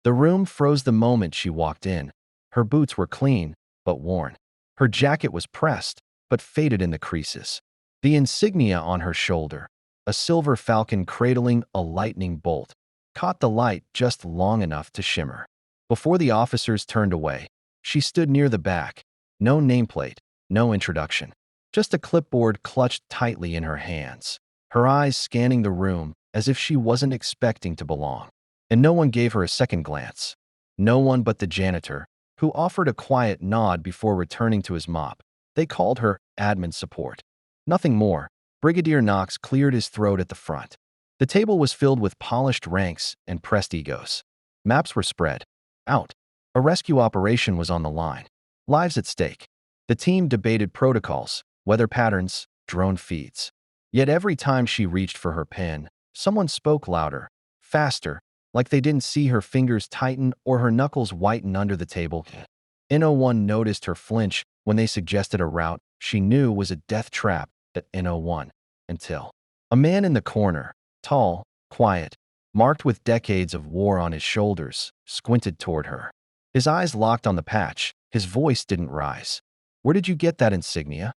The room froze the moment she walked in. Her boots were clean, but worn. Her jacket was pressed, but faded in the creases. The insignia on her shoulder, a silver falcon cradling a lightning bolt, caught the light just long enough to shimmer. Before the officers turned away, she stood near the back. No nameplate, no introduction. Just a clipboard clutched tightly in her hands, her eyes scanning the room as if she wasn't expecting to belong. And no one gave her a second glance. No one but the janitor, who offered a quiet nod before returning to his mop. They called her admin support. Nothing more. Brigadier Knox cleared his throat at the front. The table was filled with polished ranks and pressed egos. Maps were spread out. A rescue operation was on the line. Lives at stake. The team debated protocols, weather patterns, drone feeds. Yet every time she reached for her pen, someone spoke louder, faster, like they didn't see her fingers tighten or her knuckles whiten under the table. N01 noticed her flinch when they suggested a route she knew was a death trap at N01, until a man in the corner, tall, quiet, marked with decades of war on his shoulders, squinted toward her. His eyes locked on the patch. His voice didn't rise. "Where did you get that insignia?"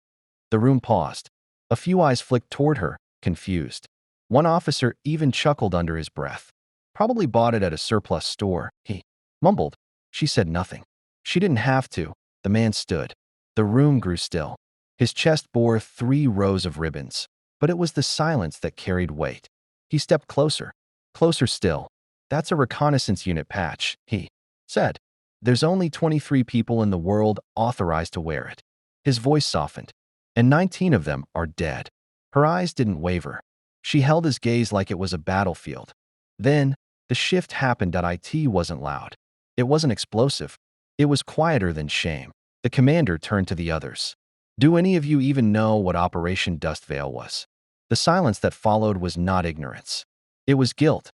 The room paused. A few eyes flicked toward her, confused. One officer even chuckled under his breath. "Probably bought it at a surplus store," he mumbled. She said nothing. She didn't have to. The man stood. The room grew still. His chest bore 3 rows of ribbons, but it was the silence that carried weight. He stepped closer. Closer still. "That's a reconnaissance unit patch," he said. "There's only 23 people in the world authorized to wear it." His voice softened. "And 19 of them are dead." Her eyes didn't waver. She held his gaze like it was a battlefield. Then, the shift happened. It wasn't loud. It wasn't explosive. It was quieter than shame. The commander turned to the others. "Do any of you even know what Operation Dust Veil was?" The silence that followed was not ignorance. It was guilt.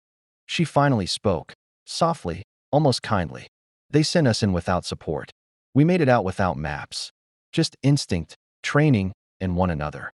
She finally spoke, softly, almost kindly. "They sent us in without support. We made it out without maps. Just instinct, training, and one another."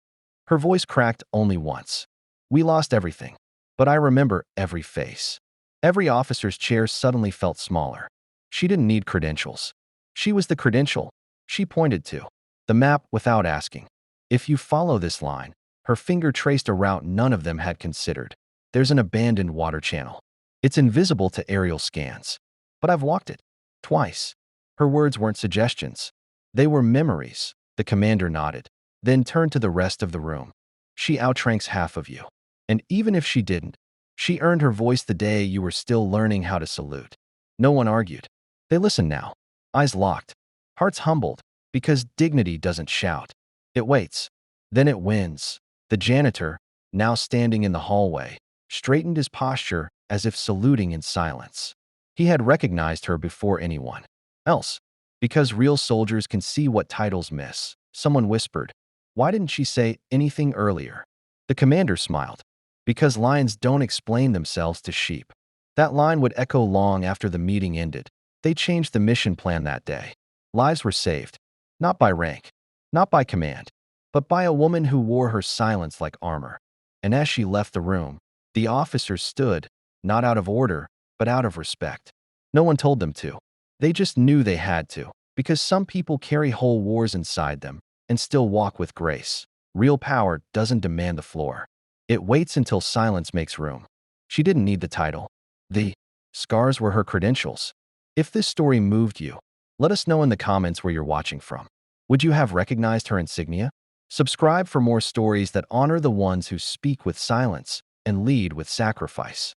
Her voice cracked only once. "We lost everything. But I remember every face." Every officer's chair suddenly felt smaller. She didn't need credentials. She was the credential. She pointed to the map without asking. "If you follow this line," her finger traced a route none of them had considered. "There's an abandoned water channel. It's invisible to aerial scans. But I've walked it. Twice." Her words weren't suggestions. They were memories. The commander nodded, then turned to the rest of the room. "She outranks half of you. And even if she didn't, she earned her voice the day you were still learning how to salute." No one argued. They listened now, eyes locked, hearts humbled, because dignity doesn't shout. It waits. Then it wins. The janitor, now standing in the hallway, straightened his posture as if saluting in silence. He had recognized her before anyone else. "Because real soldiers can see what titles miss," someone whispered. "Why didn't she say anything earlier?" The commander smiled. "Because lions don't explain themselves to sheep." That line would echo long after the meeting ended. They changed the mission plan that day. Lives were saved, not by rank, not by command, but by a woman who wore her silence like armor. And as she left the room, the officers stood, not out of order, but out of respect. No one told them to. They just knew they had to, because some people carry whole wars inside them and still walk with grace. Real power doesn't demand the floor. It waits until silence makes room. She didn't need the title. The scars were her credentials. If this story moved you, let us know in the comments where you're watching from. Would you have recognized her insignia? Subscribe for more stories that honor the ones who speak with silence and lead with sacrifice.